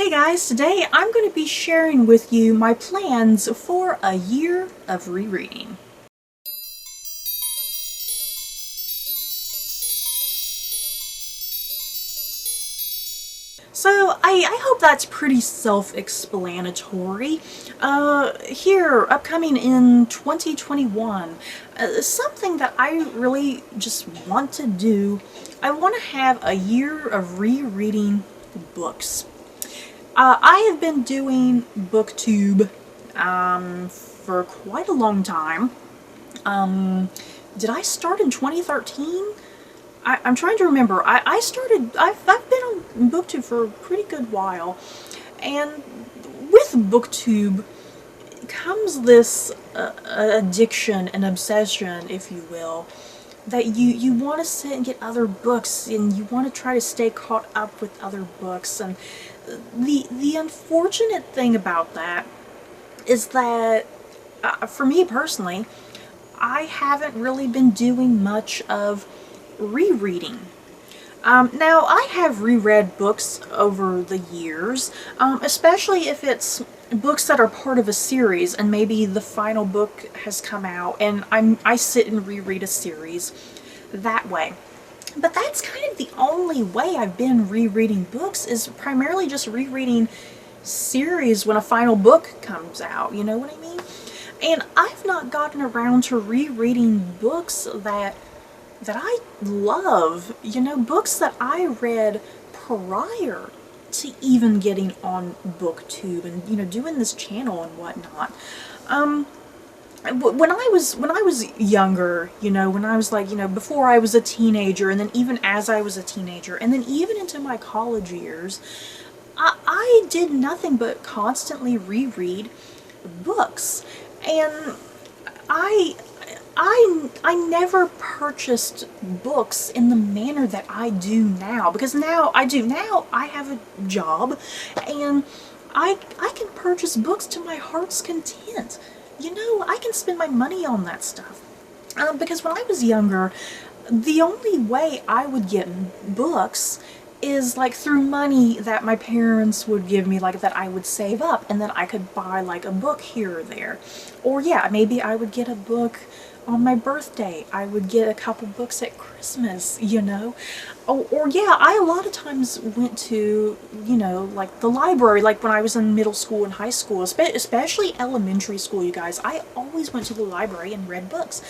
Hey guys, today I'm going to be sharing with you my plans for a year of rereading. So I hope that's pretty self-explanatory. Here, upcoming in 2021, something that I really just want to do, I want to have a year of rereading books. I have been doing BookTube for quite a long time. Did I start in 2013? I'm trying to remember. I've been on BookTube for a pretty good while. And with BookTube comes this addiction and obsession, if you will, that you want to sit and get other books and you want to try to stay caught up with other books. And the unfortunate thing about that is that for me personally, I haven't really been doing much of rereading. Now, I have reread books over the years, especially if it's books that are part of a series and maybe the final book has come out and I sit and reread a series that way. But that's kind of the only way I've been rereading books, is primarily just rereading series when a final book comes out, you know what I mean? And I've not gotten around to rereading books that I love, you know, books that I read prior to even getting on BookTube and, you know, doing this channel and whatnot. When I was younger, you know, when I was like, you know, before I was a teenager, and then even as I was a teenager, and then even into my college years, I did nothing but constantly reread books. And I never purchased books in the manner that I do now, because now I have a job and I can purchase books to my heart's content. You know, I can spend my money on that stuff. Because when I was younger, the only way I would get books is like through money that my parents would give me, like that I would save up, and then I could buy like a book here or there. Or yeah, maybe I would get a book on my birthday. I would get a couple books at Christmas, you know. Or yeah, I a lot of times went to, you know, like the library, like when I was in middle school and high school, especially elementary school, you guys. I always went to the library and read books.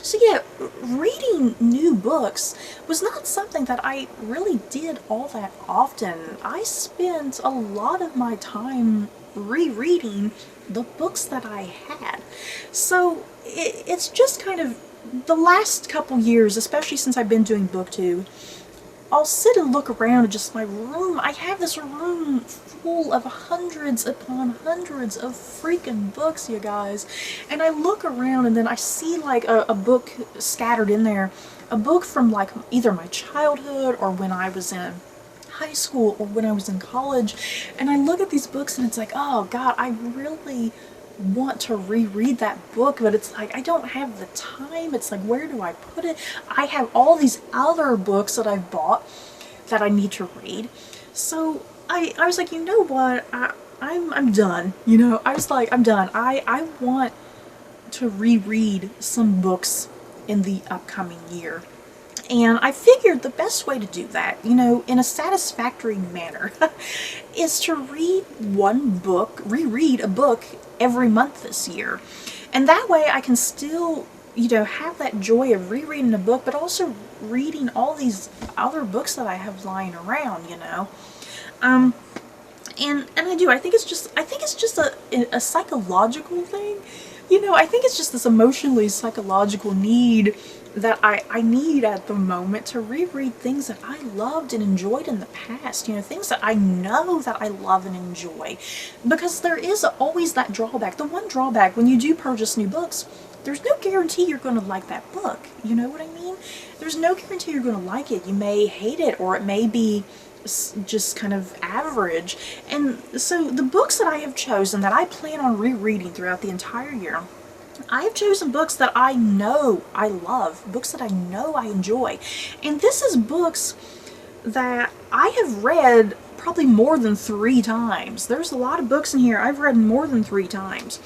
So yeah, reading new books was not something that I really did all that often. I spent a lot of my time rereading the books that I had. So it's just kind of the last couple years, especially since I've been doing BookTube, I'll sit and look around at just my room. I have this room full of hundreds upon hundreds of freaking books, you guys. And I look around and then I see like a book scattered in there. A book from like either my childhood or when I was in high school or when I was in college. And I look at these books and it's like, oh God, I really want to reread that book, but it's like I don't have the time. It's like, where do I put it? I have all these other books that I've bought that I need to read. So I was like, you know what, I'm done, you know. I was like, I'm done. I want to reread some books in the upcoming year. And I figured the best way to do that, you know, in a satisfactory manner, is to reread a book every month this year. And that way I can still, you know, have that joy of rereading a book, but also reading all these other books that I have lying around, you know. And I do. I think it's just a psychological thing. You know, I think it's just this emotionally psychological need that I need at the moment to reread things that I loved and enjoyed in the past, you know, things that I know that I love and enjoy. Because there is always that drawback. The one drawback when you do purchase new books, there's no guarantee you're going to like that book. You know what I mean? There's no guarantee you're going to like it. You may hate it, or it may be just kind of average. And so the books that I have chosen that I plan on rereading throughout the entire year, I have chosen books that I know I love, books that I know I enjoy. And this is books that I have read probably more than 3 times. There's a lot of books in here I've read more than 3 times.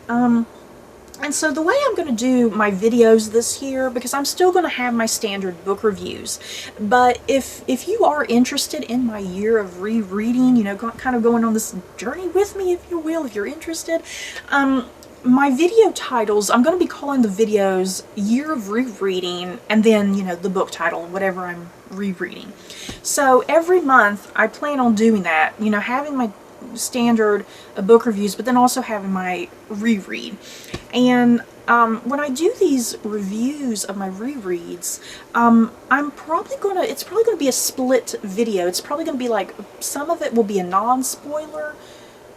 And so the way I'm going to do my videos this year, because I'm still going to have my standard book reviews, but if you are interested in my year of rereading, you know, kind of going on this journey with me, if you will, if you're interested, my video titles, I'm going to be calling the videos Year of Rereading, and then, you know, the book title, whatever I'm rereading. So every month I plan on doing that, you know, having my standard book reviews, but then also having my reread. And when I do these reviews of my rereads, it's probably gonna be a split video. It's probably gonna be like, some of it will be a non-spoiler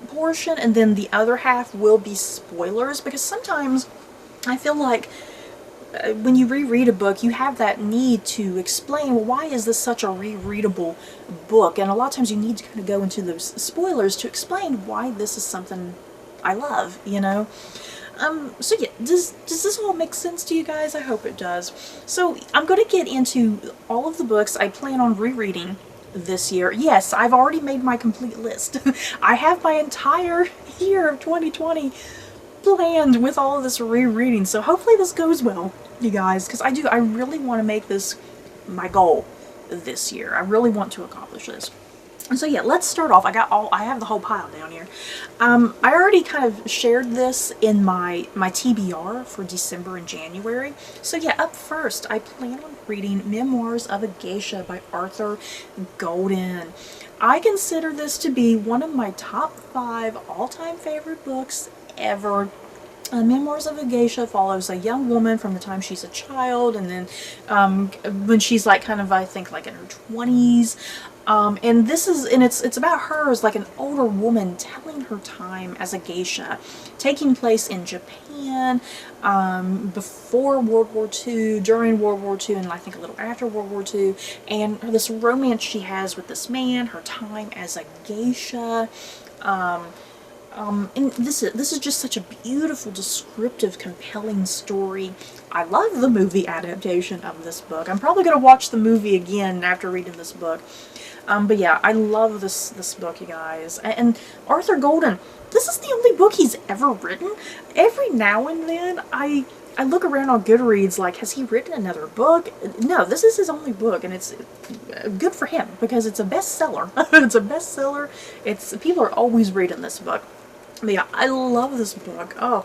portion, and then the other half will be spoilers, because sometimes I feel like when you reread a book, you have that need to explain, well, why is this such a rereadable book? And a lot of times you need to kind of go into those spoilers to explain why this is something I love, you know? So yeah, does this all make sense to you guys? I hope it does. So I'm going to get into all of the books I plan on rereading this year. Yes, I've already made my complete list. I have my entire year of 2020 planned with all of this rereading, so hopefully this goes well, you guys, because I really want to make this my goal this year. I really want to accomplish this. And so yeah, let's start off. I have the whole pile down here. I already kind of shared this in my TBR for December and January. So yeah, up first, I plan on reading Memoirs of a Geisha by Arthur Golden. I consider this to be one of my top 5 all-time favorite books ever. Memoirs of a Geisha follows a young woman from the time she's a child, and then when she's like kind of, I think, like in her 20s. And it's about her as like an older woman telling her time as a geisha, taking place in Japan, before World War II, during World War II, and I think a little after World War II, and this romance she has with this man, her time as a geisha. And this is just such a beautiful, descriptive, compelling story. I love the movie adaptation of this book. I'm probably going to watch the movie again after reading this book. But yeah, I love this book, you guys. And Arthur Golden, this is the only book he's ever written. Every now and then, I look around on Goodreads like, has he written another book? No, this is his only book, and it's good for him because it's a bestseller. It's a bestseller. People are always reading this book. But yeah, I love this book. Oh.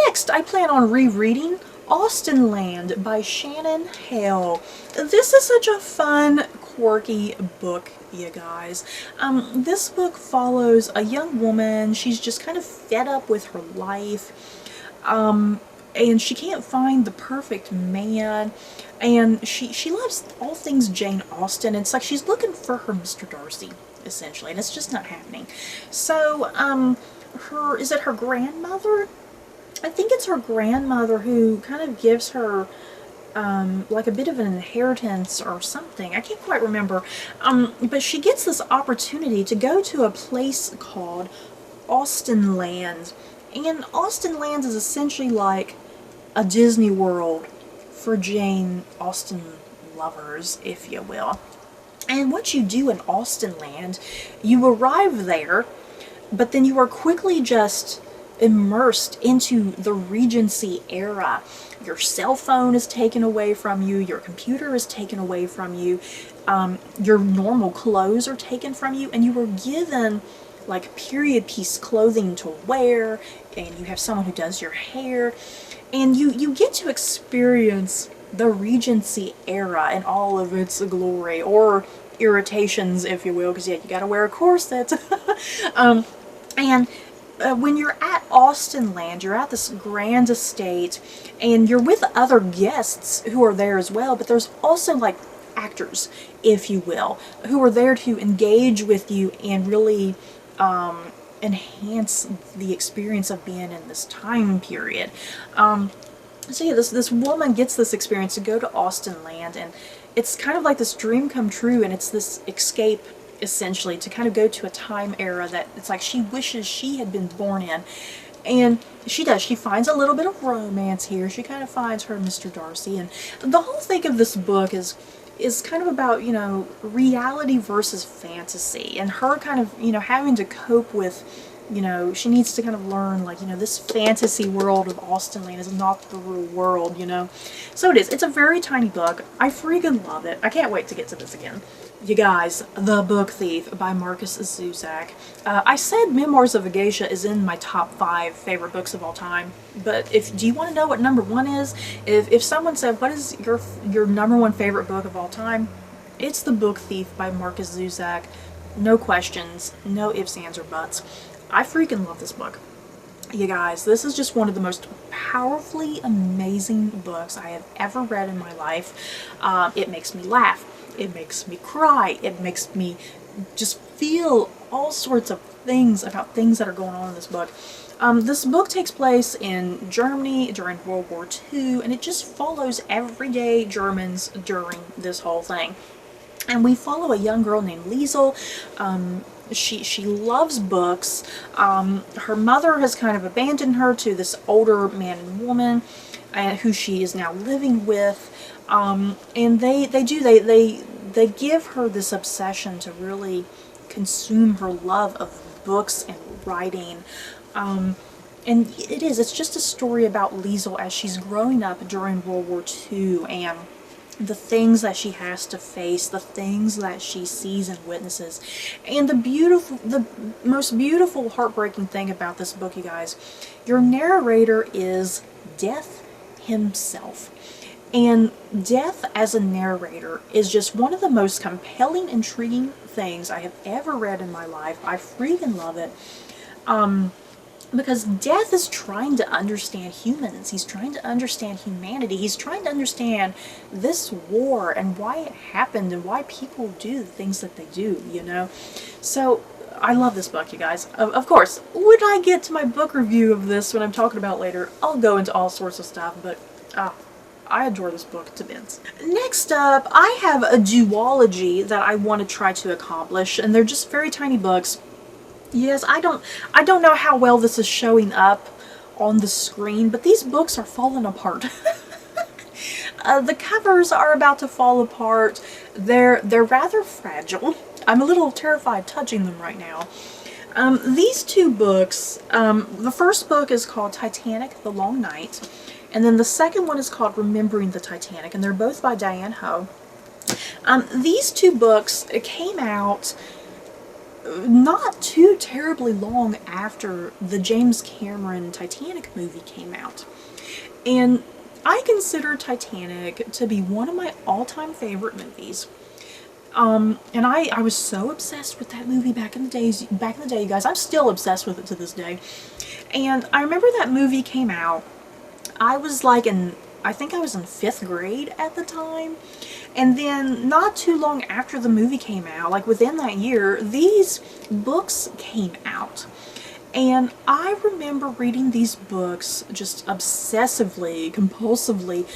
Next, I plan on rereading Austenland by Shannon Hale. This is such a fun, quirky book, you guys. This book follows a young woman. She's just kind of fed up with her life. And she can't find the perfect man. And she loves all things Jane Austen. It's like she's looking for her Mr. Darcy, essentially. And it's just not happening. So, is it her grandmother? I think it's her grandmother who kind of gives her like a bit of an inheritance or something. I can't quite remember. But she gets this opportunity to go to a place called Austenland. And Austenland is essentially like a Disney World for Jane Austen lovers, if you will. And what you do in Austenland, you arrive there, but then you are quickly just immersed into the Regency era. Your cell phone is taken away from you, your computer is taken away from you, your normal clothes are taken from you, and you were given like period piece clothing to wear, and you have someone who does your hair, and you get to experience the Regency era in all of its glory, or irritations, if you will, because yeah, you gotta wear a corset. When you're at Austenland, you're at this grand estate, and you're with other guests who are there as well, but there's also like actors, if you will, who are there to engage with you and really enhance the experience of being in this time period. So yeah, this woman gets this experience to go to Austenland, and it's kind of like this dream come true, and it's this escape, essentially, to kind of go to a time era that it's like she wishes she had been born in. And she does. She finds a little bit of romance here. She kind of finds her Mr. Darcy. And the whole thing of this book is is kind of about, you know, reality versus fantasy, and her kind of, you know, having to cope with, you know, she needs to kind of learn, like, you know, this fantasy world of Austenland is not the real world, you know. So it is. It's a very tiny book. I freaking love it. I can't wait to get to this again. You guys, The Book Thief by Marcus Zusak. I said Memoirs of a Geisha is in my top 5 favorite books of all time, but do you want to know what number 1 is? If someone said, what is your number 1 favorite book of all time? It's The Book Thief by Marcus Zusak. No questions, no ifs, ands, or buts. I freaking love this book. You guys, this is just one of the most powerfully amazing books I have ever read in my life. It makes me laugh. It makes me cry. It makes me just feel all sorts of things about things that are going on in this book. This book takes place in Germany during World War II, and it just follows everyday Germans during this whole thing. And we follow a young girl named Liesel. She loves books. Her mother has kind of abandoned her to this older man and woman who she is now living with. And they give her this obsession to really consume her love of books and writing. And it's just a story about Liesel as she's growing up during World War II, and the things that she has to face, the things that she sees and witnesses. And the most beautiful, heartbreaking thing about this book, you guys, your narrator is Death himself. And Death as a narrator is just one of the most compelling, intriguing things I have ever read in my life. I freaking love it. Because Death is trying to understand humans. He's trying to understand humanity. He's trying to understand this war and why it happened and why people do the things that they do, you know? So, I love this book, you guys. Of course, when I get to my book review of this, when I'm talking about later, I'll go into all sorts of stuff, but I adore this book to bits. Next up, I have a duology that I want to try to accomplish, and they're just very tiny books. Yes, I don't know how well this is showing up on the screen, but these books are falling apart. The covers are about to fall apart. They're rather fragile. I'm a little terrified touching them right now. These two books, the first book is called Titanic, The Long Night, and then the second one is called Remembering the Titanic, and they're both by Diane Ho. These two books came out not too terribly long after the James Cameron Titanic movie came out. And I consider Titanic to be one of my all-time favorite movies. And I was so obsessed with that movie back in the day, you guys. I'm still obsessed with it to this day. And I remember that movie came out. I was like I think I was in 5th grade at the time. And then not too long after the movie came out, like within that year, these books came out. And I remember reading these books just obsessively, compulsively.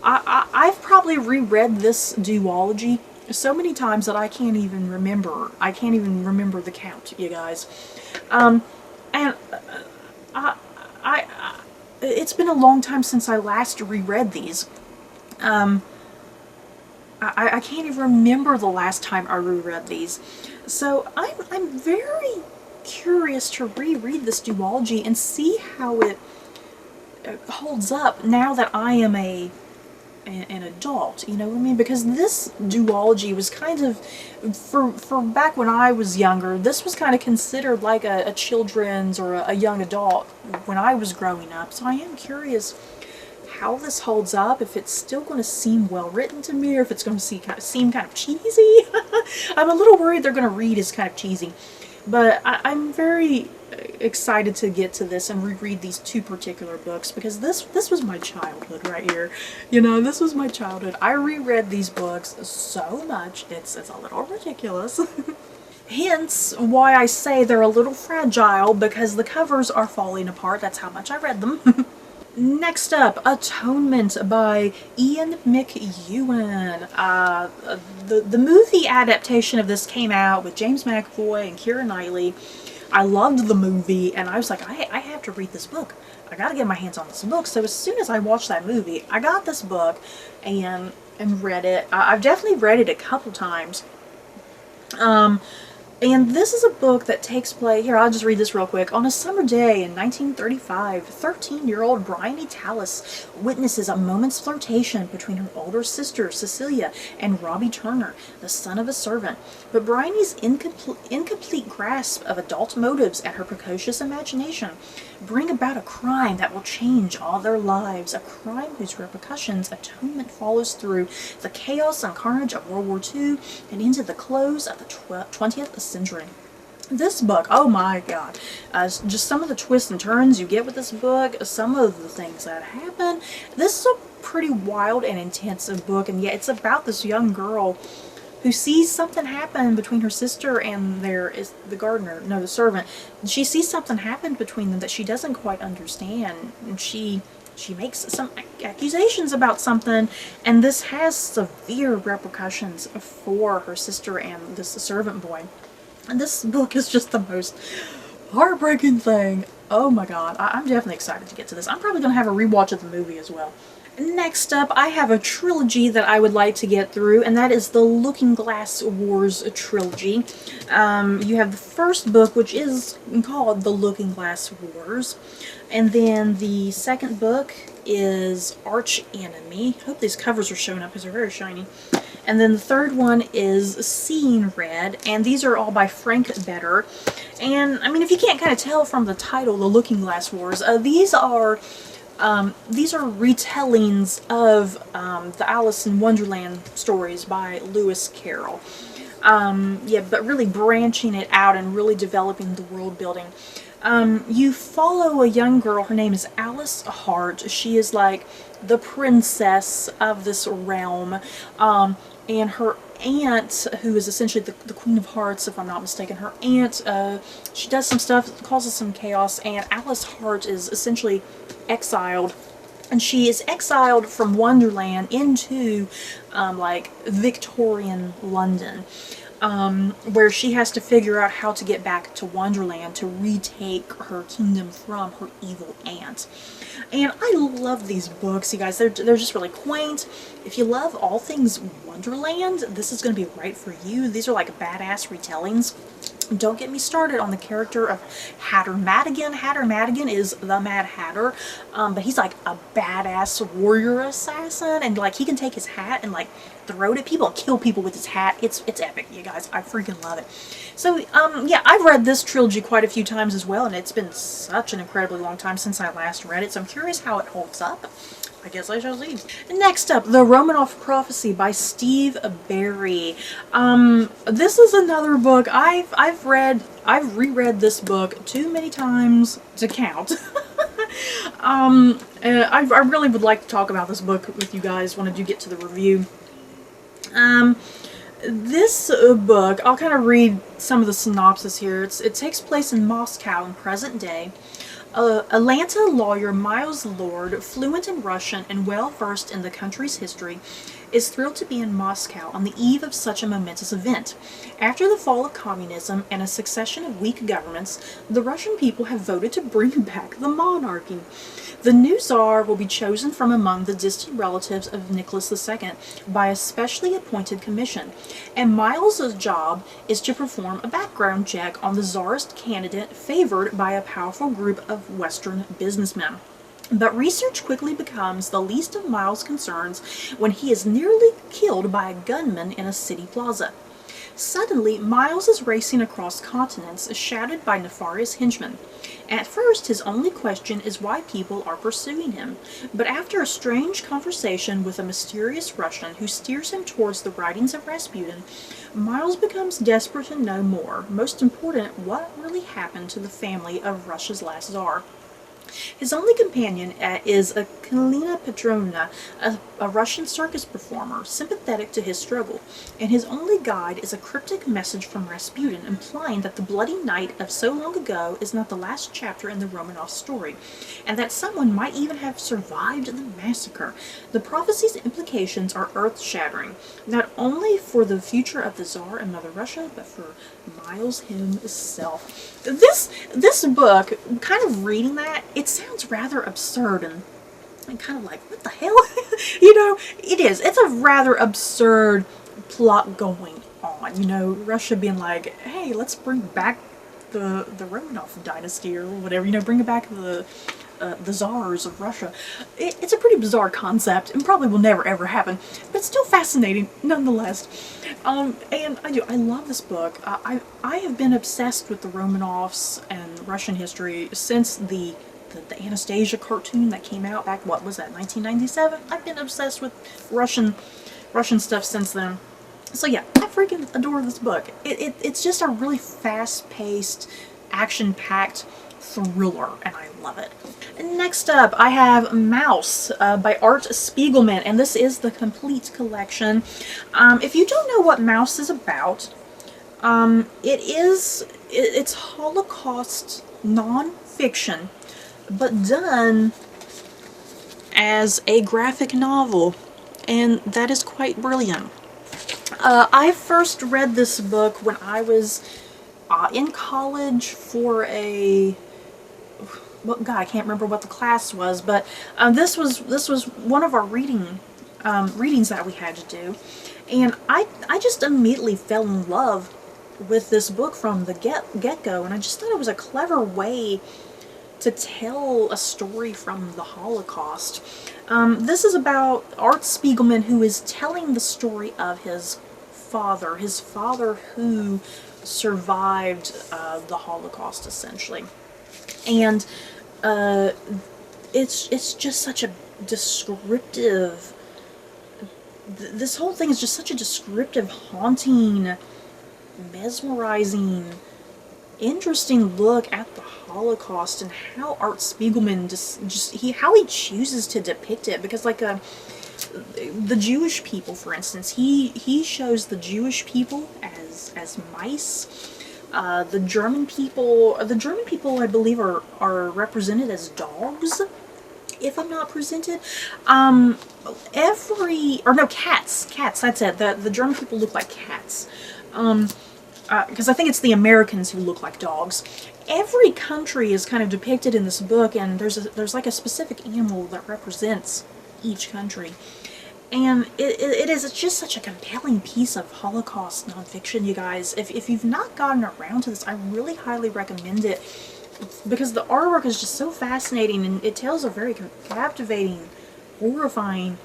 I've probably reread this duology so many times that I can't even remember. I can't even remember the count, you guys. It's been a long time since I last reread these. I can't even remember the last time I reread these. So I'm very curious to reread this duology and see how it holds up now that I am an adult, you know what I mean? Because this duology was kind of, for back when I was younger, this was kind of considered like a children's or a young adult when I was growing up. So I am curious how this holds up, if it's still going to seem well written to me, or if it's going to seem kind of cheesy. I'm a little worried they're going to read as kind of cheesy. But I'm very excited to get to this and reread these two particular books, because this was my childhood right here. You know, this was my childhood. I reread these books so much, it's a little ridiculous. Hence why I say they're a little fragile, because the covers are falling apart. That's how much I read them. Next up, Atonement by Ian McEwan. The movie adaptation of this came out with James McAvoy and Keira Knightley. I loved the movie, and I was like, I have to read this book. I gotta get my hands on this book. So as soon as I watched that movie, I got this book, and and read it. I've definitely read it a couple times. And this is a book that takes place, here, I'll just read this real quick. On a summer day in 1935, 13-year-old Bryony Tallis witnesses a moment's flirtation between her older sister, Cecilia, and Robbie Turner, the son of a servant. But Bryony's incomplete grasp of adult motives and her precocious imagination bring about a crime that will change all their lives, a crime whose repercussions Atonement follows through the chaos and carnage of World War II and into the close of the 20th century. This book, oh my god, just some of the twists and turns you get with this book, some of the things that happen. This is a pretty wild and intense book, and yet it's about this young girl who sees something happen between her sister and the servant. She sees something happen between them that she doesn't quite understand, and she makes some accusations about something, and this has severe repercussions for her sister and this servant boy. And this book is just the most heartbreaking thing. Oh my god, I'm definitely excited to get to this. I'm probably going to have a rewatch of the movie as well. Next up, I have a trilogy that I would like to get through, and that is the Looking Glass Wars trilogy. You have the first book, which is called The Looking Glass Wars, and then the second book is Arch Enemy. I hope these covers are showing up because they're very shiny. And then the third one is Seeing Red, and these are all by Frank Better. And, I mean, if you can't kind of tell from the title, The Looking Glass Wars, these are retellings of the Alice in Wonderland stories by Lewis Carroll. Yeah, but really branching it out and really developing the world building. You follow a young girl, her name is Alice Hart. She is like the princess of this realm, and her aunt, who is essentially the Queen of Hearts, if I'm not mistaken, her aunt, she does some stuff, causes some chaos, and Alice Hart is essentially exiled. And she is exiled from Wonderland into, like, Victorian London, where she has to figure out how to get back to Wonderland to retake her kingdom from her evil aunt. And I love these books, you guys. They're just really quaint. If you love all things Wonderland, this is going to be right for you. These are like badass retellings. Don't get me started on the character of Hatter Madigan. Hatter Madigan is the Mad Hatter, but he's like a badass warrior assassin, and like he can take his hat and like throw it at people and kill people with his hat. It's epic, you guys. I freaking love it. So yeah, I've read this trilogy quite a few times as well, and it's been such an incredibly long time since I last read it, so I'm curious how it holds up. I guess I shall see. Next up, The Romanoff Prophecy by Steve Berry. This is another book I've reread this book too many times to count. I really would like to talk about this book with you guys when I do get to the review. This book, I'll kind of read some of the synopsis here. It takes place in Moscow in present day. Atlanta lawyer Miles Lord, fluent in Russian and well-versed in the country's history, is thrilled to be in Moscow on the eve of such a momentous event. After the fall of communism and a succession of weak governments, the Russian people have voted to bring back the monarchy. The new Tsar will be chosen from among the distant relatives of Nicholas II by a specially appointed commission, and Miles' job is to perform a background check on the Tsarist candidate favored by a powerful group of Western businessmen. But research quickly becomes the least of Miles' concerns when he is nearly killed by a gunman in a city plaza. Suddenly, Miles is racing across continents, shadowed by nefarious henchmen. At first, his only question is why people are pursuing him, but after a strange conversation with a mysterious Russian who steers him towards the writings of Rasputin, Miles becomes desperate to know more. Most important, what really happened to the family of Russia's last Tsar. His only companion is Kalina Petrovna, a Russian circus performer, sympathetic to his struggle, and his only guide is a cryptic message from Rasputin implying that the bloody night of so long ago is not the last chapter in the Romanov story, and that someone might even have survived the massacre. The prophecy's implications are earth-shattering, not only for the future of the Tsar and Mother Russia, but for Miles himself. This book, kind of reading that, it sounds rather absurd, and and kind of like, what the hell? You know, it is. It's a rather absurd plot going on. You know, Russia being like, hey, let's bring back the Romanov dynasty or whatever. You know, bring back the czars of Russia. It's a pretty bizarre concept and probably will never ever happen, but still fascinating nonetheless. And I love this book. I have been obsessed with the Romanovs and Russian history since the Anastasia cartoon that came out back, what was that, 1997? I've been obsessed with Russian stuff since then. So yeah, I freaking adore this book. It's just a really fast-paced, action-packed thriller, and I love it. And next up, I have Mouse by Art Spiegelman, and this is the complete collection. If you don't know what Mouse is about, it's Holocaust non-fiction, but done as a graphic novel, and that is quite brilliant. I first read this book when I was in college for a... well, God, I can't remember what the class was, but this was one of our readings that we had to do, and I just immediately fell in love with this book from the get-go, and I just thought it was a clever way to tell a story from the Holocaust. This is about Art Spiegelman, who is telling the story of his father who survived the Holocaust, essentially. And it's just such a descriptive... This whole thing is just such a descriptive, haunting, mesmerizing, interesting look at the Holocaust and how Art Spiegelman how he chooses to depict it, because like the Jewish people, for instance, he shows the Jewish people as mice. The German people I believe are represented as dogs, if I'm not presented. Cats, that's it. The German people look like cats. Because I think it's the Americans who look like dogs. Every country is kind of depicted in this book, and there's like a specific animal that represents each country. And it's just such a compelling piece of Holocaust nonfiction, you guys. If you've not gotten around to this, I really highly recommend it, because the artwork is just so fascinating, and it tells a very captivating, horrifying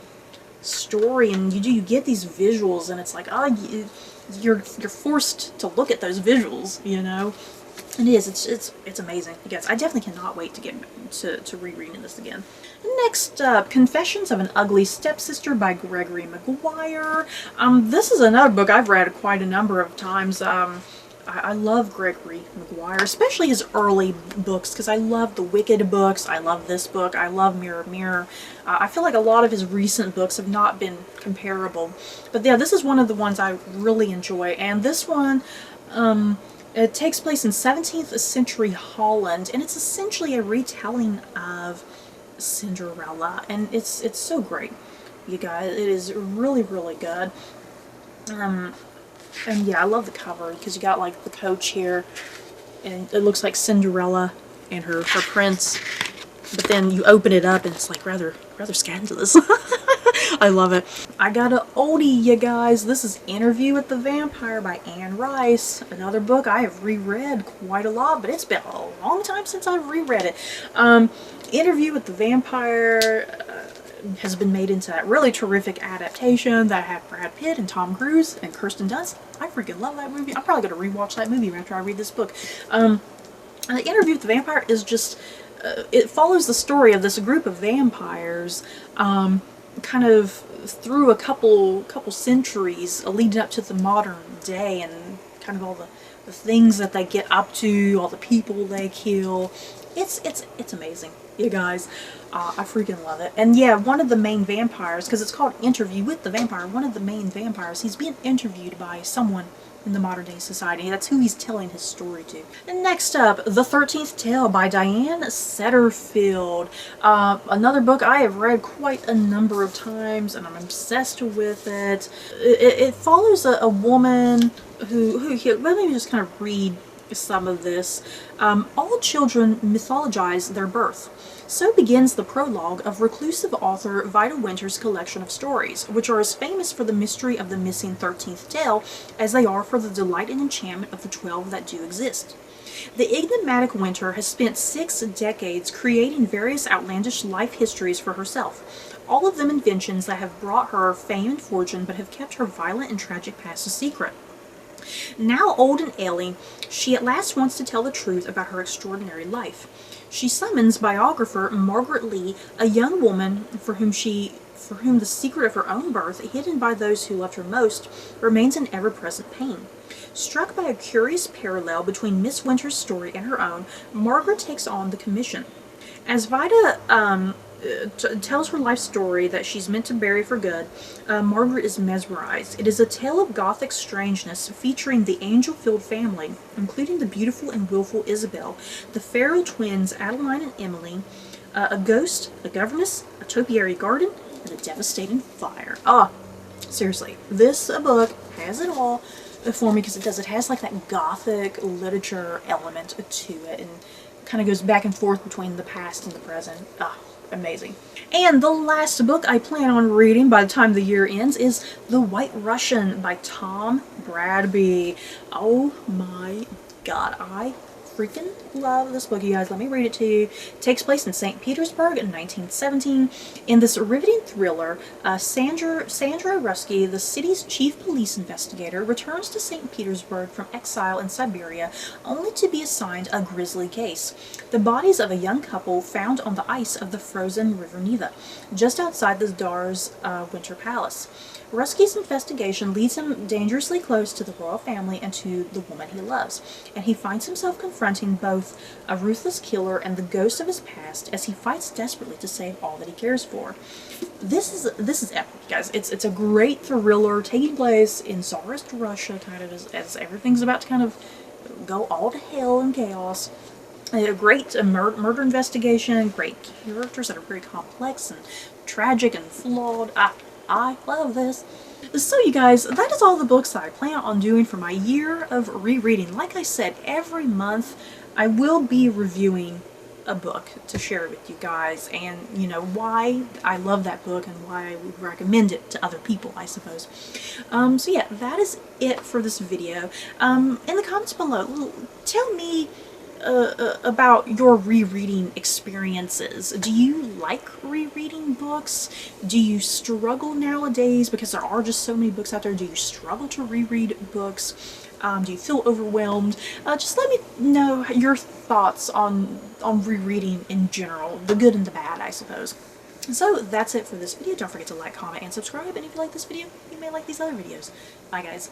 story, and you get these visuals, and it's like, oh, you're forced to look at those visuals, you know. And it's amazing, you guys. I definitely cannot wait to get to rereading this again. Next up, Confessions of an Ugly Stepsister by Gregory Maguire. This is another book I've read quite a number of times. I love Gregory Maguire, especially his early books, because I love the Wicked books, I love this book, I love Mirror Mirror. I feel like a lot of his recent books have not been comparable. But yeah, this is one of the ones I really enjoy, and this one, it takes place in 17th century Holland, and it's essentially a retelling of Cinderella, and it's so great, you guys. It is really, really good. And yeah, I love the cover, because you got like the coach here, and it looks like Cinderella and her prince, but then you open it up and it's like rather scandalous. I love it. I got an oldie, you guys. This is Interview with the Vampire by Anne Rice. Another book I have reread quite a lot, but it's been a long time since I've reread it. Interview with the Vampire has been made into that really terrific adaptation that had Brad Pitt and Tom Cruise and Kirsten Dunst. I freaking love that movie. I'm probably going to rewatch that movie after I read this book. And the Interview with the Vampire is just, it follows the story of this group of vampires, kind of through a couple centuries leading up to the modern day, and kind of all the things that they get up to, all the people they kill. It's amazing, you guys. I freaking love it. And yeah, one of the main vampires, because it's called Interview with the Vampire, one of the main vampires, he's being interviewed by someone in the modern day society. That's who he's telling his story to. And next up, The 13th Tale by Diane Setterfield. Another book I have read quite a number of times, and I'm obsessed with it. It follows a woman who let me just kind of read some of this. All children mythologize their birth. So begins the prologue of reclusive author Vida Winter's collection of stories, which are as famous for the mystery of the missing 13th tale as they are for the delight and enchantment of the 12 that do exist. The enigmatic Winter has spent 6 decades creating various outlandish life histories for herself, all of them inventions that have brought her fame and fortune but have kept her violent and tragic past a secret. Now old and ailing, she at last wants to tell the truth about her extraordinary life. She summons biographer Margaret Lee, a young woman for whom the secret of her own birth, hidden by those who loved her most, remains an ever-present pain. Struck by a curious parallel between Miss Winter's story and her own, Margaret takes on the commission. As Vida tells her life story that she's meant to bury for good, Margaret is mesmerized. It is a tale of gothic strangeness featuring the angel-filled family, including the beautiful and willful Isabel, the feral twins Adeline and Emily, a ghost, a governess, a topiary garden, and a devastating fire. Seriously, this book has it all for me because it has like that gothic literature element to it and kind of goes back and forth between the past and the present. Amazing. And the last book I plan on reading by the time the year ends is The White Russian by Tom Bradby. Oh my god, I freaking love this book, you guys. Let me read it to you. It takes place in St. Petersburg in 1917. In this riveting thriller, Sandra Rusky, the city's chief police investigator, returns to St. Petersburg from exile in Siberia, only to be assigned a grisly case. The bodies of a young couple found on the ice of the frozen River Neva, just outside the Tsar's winter palace. Rusky's investigation leads him dangerously close to the royal family and to the woman he loves, and he finds himself confronting both a ruthless killer and the ghost of his past as he fights desperately to save all that he cares for. This is epic, guys. It's a great thriller taking place in Tsarist Russia, kind of as everything's about to kind of go all to hell and chaos. A great murder investigation, great characters that are very complex and tragic and flawed. I love this. So you guys, that is all the books that I plan on doing for my year of rereading. Like I said, every month I will be reviewing a book to share with you guys, and you know why I love that book and why I would recommend it to other people, I suppose. So yeah, that is it for this video. In the comments below, tell me about your rereading experiences. Do you like rereading books? Do you struggle nowadays because there are just so many books out there? Do you struggle to reread books? Do you feel overwhelmed? Just let me know your thoughts on rereading in general, the good and the bad, I suppose. So that's it for this video. Don't forget to like, comment, and subscribe, and if you like this video, you may like these other videos. Bye guys.